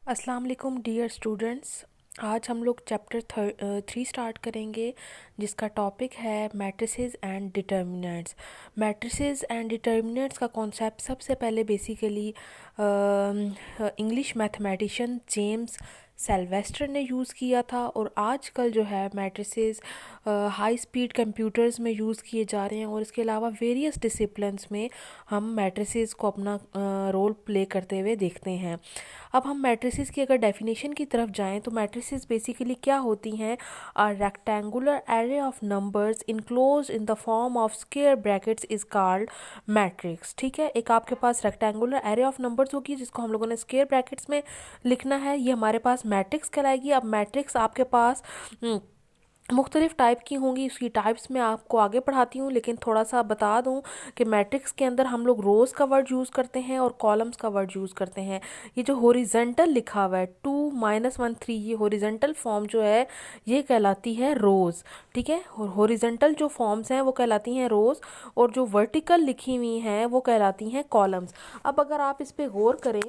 अस्सलाम वालेकुम dear students. आज हम लोग चैप्टर 3 स्टार्ट करेंगे जिसका टॉपिक है matrices and determinants. Matrices and determinants का कॉन्सेप्ट सबसे पहले बेसिकली इंग्लिश मैथमेटिशियन जेम्स सेल्वेस्टर ने यूज़ किया था और आजकल जो है मैट्रिसेस हाई स्पीड कंप्यूटर्स में यूज़ किए जा रहे हैं और इसके अलावा वेरियस डिसिप्लिन्स में हम मैट्रिसेस को अपना रोल प्ले करते हुए देखते हैं। अब हम मैट्रिसेस की अगर डेफिनेशन की तरफ जाएं तो मैट्रिसेस बेसिकली क्या होती हैं? A rectangular array of numbers enclose in the form of square brackets is called matrix. ठीक है, एक आपके पास रेक्टेंगुलर एरे ऑफ नंबर्स होगी जिसको हम लोगों ने स्क्वायर ब्रैकेट्स में लिखना है, ये हमारे पास मैट्रिक्स कहलाएगी। अब मैट्रिक्स आपके पास मुख्तलिफ टाइप की होंगी, उसकी टाइप्स मैं आपको आगे पढ़ाती हूँ, लेकिन थोड़ा सा बता दूँ कि मैट्रिक्स के अंदर हम लोग रोज़ का वर्ड यूज़ करते हैं और कॉलम्स का वर्ड यूज़ करते हैं। ये जो हॉरिजेंटल लिखा हुआ है 2 - 1 3, ये हॉरिजेंटल फॉर्म जो है ये कहलाती है रोज़। ठीक है, और हॉरिजेंटल जो फॉर्म्स हैं वो कहलाती हैं रोज़ और जो वर्टिकल लिखी हुई हैं वो कहलाती हैं कॉलम्स। अब अगर आप इस पर गौर करें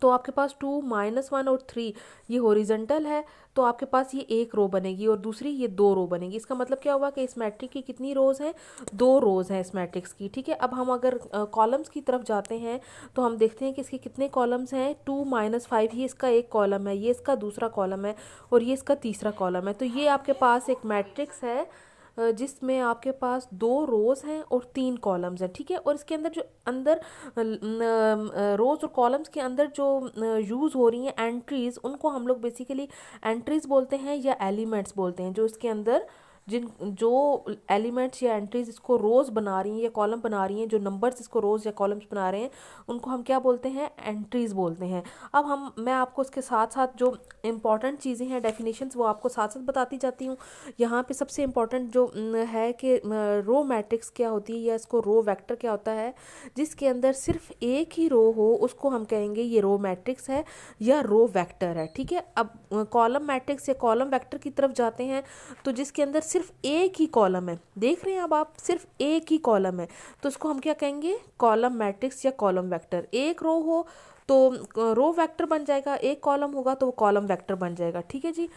तो आपके पास 2 - 1 और 3 ये हॉरिजेंटल है, तो आपके पास ये एक रो बनेगी और दूसरी ये दो रो बनेगी। इसका मतलब क्या हुआ कि इस मैट्रिक्स की कितनी रोज़ हैं? दो रोज़ हैं इस मैट्रिक्स की। ठीक है, अब हम अगर कॉलम्स की तरफ जाते हैं तो हम देखते हैं कि इसके कितने कॉलम्स हैं। 2 - 5 ये इसका एक कॉलम है, ये इसका दूसरा कॉलम है और ये इसका तीसरा कॉलम है। तो ये आपके पास एक मैट्रिक्स है जिसमें आपके पास दो रोज़ हैं और तीन कॉलम्स हैं। ठीक है, और इसके अंदर जो अंदर रोज़ और कॉलम्स के अंदर जो यूज़ हो रही हैं एंट्रीज़, उनको हम लोग बेसिकली एंट्रीज़ बोलते हैं या एलिमेंट्स बोलते हैं। जो इसके अंदर जिन जो एलिमेंट्स या एंट्रीज इसको रोज़ बना रही हैं या कॉलम बना रही हैं, जो नंबर्स इसको रोज़ या कॉलम्स बना रहे हैं, उनको हम क्या बोलते हैं? एंट्रीज़ बोलते हैं। अब मैं आपको इसके साथ साथ जो इम्पॉर्टेंट चीज़ें हैं, डेफिनेशंस, वो आपको साथ साथ बताती जाती हूँ। यहाँ पे सबसे इम्पॉर्टेंट जो है कि रो मैट्रिक्स क्या होती है या इसको रो वेक्टर क्या होता है। जिसके अंदर सिर्फ एक ही रो हो उसको हम कहेंगे ये रो मैट्रिक्स है या रो वेक्टर है। ठीक है, अब कॉलम मैट्रिक्स या कॉलम वेक्टर की तरफ जाते हैं तो जिसके अंदर सिर्फ एक ही कॉलम है, देख रहे हैं अब आप, सिर्फ एक ही कॉलम है, तो इसको हम क्या कहेंगे? कॉलम मैट्रिक्स या कॉलम वेक्टर। एक रो हो तो रो वेक्टर बन जाएगा, एक कॉलम होगा तो वो कॉलम वेक्टर बन जाएगा। ठीक है जी,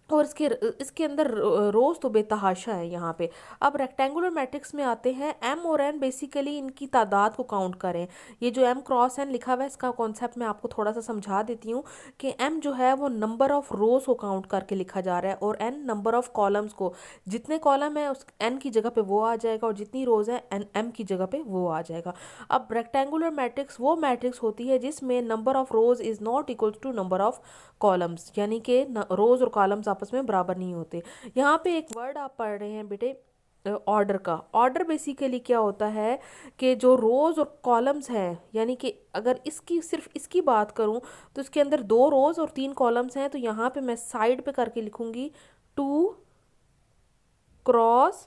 और इसके इसके अंदर रोज़ तो बेतहाशा है यहाँ पे। अब रेक्टेंगुलर मैट्रिक्स में आते हैं। एम और एन बेसिकली इनकी तादाद को काउंट करें। ये जो एम क्रॉस एन लिखा हुआ है इसका कॉन्सेप्ट मैं आपको थोड़ा सा समझा देती हूँ कि एम जो है वो नंबर ऑफ रोज़ को काउंट करके लिखा जा रहा है और एन नंबर ऑफ कॉलम्स को। जितने कॉलम है उस एन की जगह पे वो आ जाएगा और जितनी रोज़ है एन एम की जगह पे वो आ जाएगा। अब रेक्टेंगुलर मैट्रिक्स वो मैट्रिक्स होती है जिसमें number of rows is not equal to number of columns, यानी कि रोज़ और कॉलम्स आपस में बराबर नहीं होते। यहाँ पे एक वर्ड आप पढ़ रहे हैं बेटे, ऑर्डर का। ऑर्डर बेसिकली क्या होता है कि जो रोज़ और कॉलम्स हैं, यानी कि अगर इसकी सिर्फ इसकी बात करूँ तो इसके अंदर दो रोज़ और तीन कॉलम्स हैं, तो यहाँ पे मैं साइड पे करके लिखूँगी 2 ×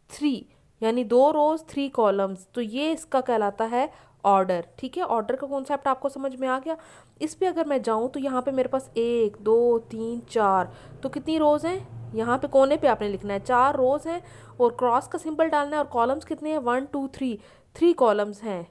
3, यानी दो रोज़ 3 कॉलम्स, तो ये इसका कहलाता है ऑर्डर। ठीक है, ऑर्डर का कॉन्सेप्ट आपको समझ में आ गया। इस पे अगर मैं जाऊँ तो यहाँ पे मेरे पास 1 2 3 4, तो कितनी रोज़ हैं? यहाँ पे कोने पे आपने लिखना है 4 रोज़ हैं और क्रॉस का सिंबल डालना है और कॉलम्स कितने हैं? 1 2 3, 3 कॉलम्स हैं।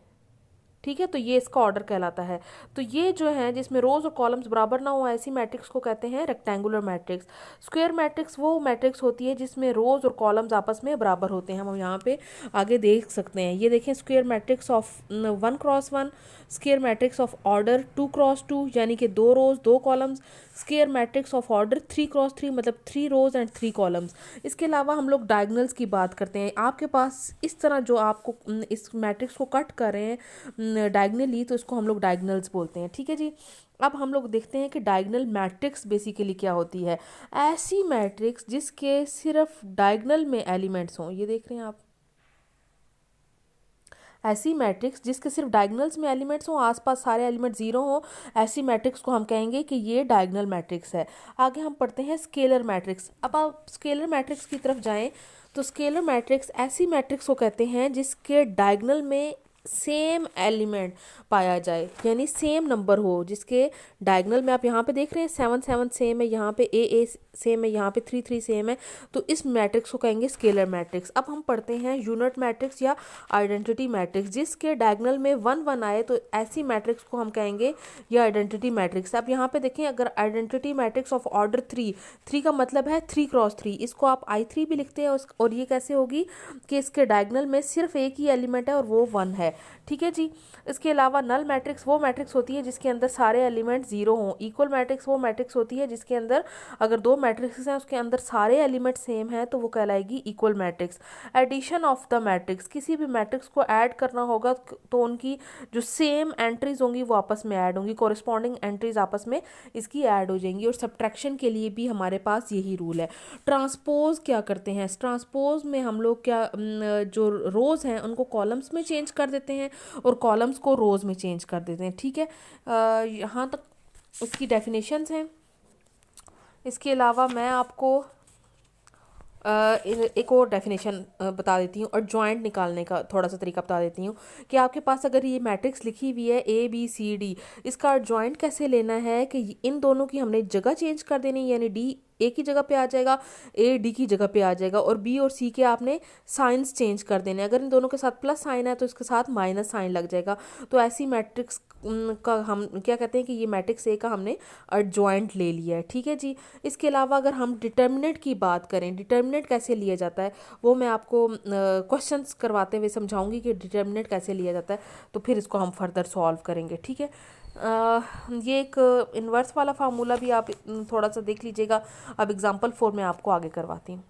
ठीक है, तो ये इसका ऑर्डर कहलाता है। तो ये जो है जिसमें रोज और कॉलम्स बराबर ना हो ऐसी मैट्रिक्स को कहते हैं रेक्टेंगुलर मैट्रिक्स। स्क्वायर मैट्रिक्स वो मैट्रिक्स होती है जिसमें रोज और कॉलम्स आपस में बराबर होते हैं। हम यहाँ पे आगे देख सकते हैं, ये देखें, square matrix of 1 × 1, square matrix of order 2 × 2, यानी कि दो रोज दो columns, square matrix of order 3 × 3, मतलब 3 रोज एंड 3 कॉलम्स। इसके अलावा हम लोग डायगनल्स की बात करते हैं। आपके पास इस तरह जो आपको इस मैट्रिक्स को कट कर रहे हैं डायगनली, तो इसको हम लोग डायगनल्स बोलते हैं। ठीक है जी, अब हम लोग देखते हैं कि डायगनल मैट्रिक्स बेसिकली क्या होती है। ऐसी मैट्रिक्स जिसके सिर्फ डायगनल में एलिमेंट्स हों, ये देख रहे हैं आप, ऐसी मैट्रिक्स जिसके सिर्फ डायगनल्स में एलिमेंट्स हों, आसपास सारे एलिमेंट जीरो हों, ऐसी मैट्रिक्स को हम कहेंगे कि ये डायगनल मैट्रिक्स है। आगे हम पढ़ते हैं स्केलर मैट्रिक्स। अब आप स्केलर मैट्रिक्स की तरफ जाएं तो स्केलर मैट्रिक्स ऐसी मैट्रिक्स को कहते हैं जिसके डायगनल में सेम एलिमेंट पाया जाए, यानी सेम नंबर हो जिसके डायगोनल में आप यहाँ पे देख रहे हैं 7 7 सेम है, यहाँ पे ए सेम है, यहाँ पे 3 3 सेम है, तो इस मैट्रिक्स को कहेंगे स्केलर मैट्रिक्स। अब हम पढ़ते हैं यूनिट मैट्रिक्स या आइडेंटिटी मैट्रिक्स। जिसके डायगोनल में 1 1 आए तो ऐसी मैट्रिक्स को हम कहेंगे या आइडेंटिटी मैट्रिक्स। अब यहाँ पे देखें, अगर आइडेंटिटी मैट्रिक्स ऑफ ऑर्डर 3 का मतलब है 3 × 3, इसको आप I3 भी लिखते हैं। और ये कैसे होगी कि इसके डायगोनल में सिर्फ एक ही एलिमेंट है और वो 1 है। ठीक है जी। इसके अलावा नल मैट्रिक्स वो मैट्रिक्स होती है जिसके अंदर सारे एलिमेंट 0 हों। इक्वल मैट्रिक्स वो मैट्रिक्स होती है जिसके अंदर अगर 2 मैट्रिक्स हैं उसके अंदर सारे एलिमेंट सेम हैं तो वो कहलाएगी equal matrix. Addition of the matrix, किसी भी मैट्रिक्स को ऐड करना होगा तो उनकी जो सेम एंट्रीज होंगी वो आपस में ऐड होंगी, कोरिस्पॉन्डिंग एंट्रीज आपस में इसकी ऐड हो जाएंगी। और सब्ट्रैक्शन के लिए भी हमारे पास यही रूल है। ट्रांसपोज क्या करते हैं, ट्रांसपोज में हम लोग क्या जो रोज हैं उनको कॉलम्स में चेंज कर देते हैं और कॉलम्स को रोज में चेंज कर देते हैं। ठीक है, यहाँ तक उसकी डेफिनेशंस हैं। इसके अलावा मैं आपको एक और डेफिनेशन बता देती हूँ और जॉइंट निकालने का थोड़ा सा तरीका बता देती हूँ कि आपके पास अगर ये मैट्रिक्स लिखी हुई है ABCD, इसका जॉइंट कैसे लेना है कि इन दोनों की हमने जगह चेंज कर देनी, यानी D A की जगह पे आ जाएगा, A D की जगह पे आ जाएगा, और B और C के आपने साइंस चेंज कर देने। अगर इन दोनों के साथ प्लस साइन है तो इसके साथ माइनस साइन लग जाएगा। तो ऐसी मैट्रिक्स का हम क्या कहते हैं कि ये मैट्रिक्स A का हमने एडजॉइंट ले लिया है। ठीक है जी। इसके अलावा अगर हम डिटर्मिनेंट की बात करें, डिटर्मिनेंट कैसे लिया जाता है वो मैं आपको क्वेश्चंस करवाते हुए समझाऊंगी कि डिटर्मिनेंट कैसे लिया जाता है, तो फिर इसको हम फर्दर सॉल्व करेंगे। ठीक है। ये एक इन्वर्स वाला फार्मूला भी आप थोड़ा सा देख लीजिएगा। अब एग्जांपल 4 में आपको आगे करवाती हूँ।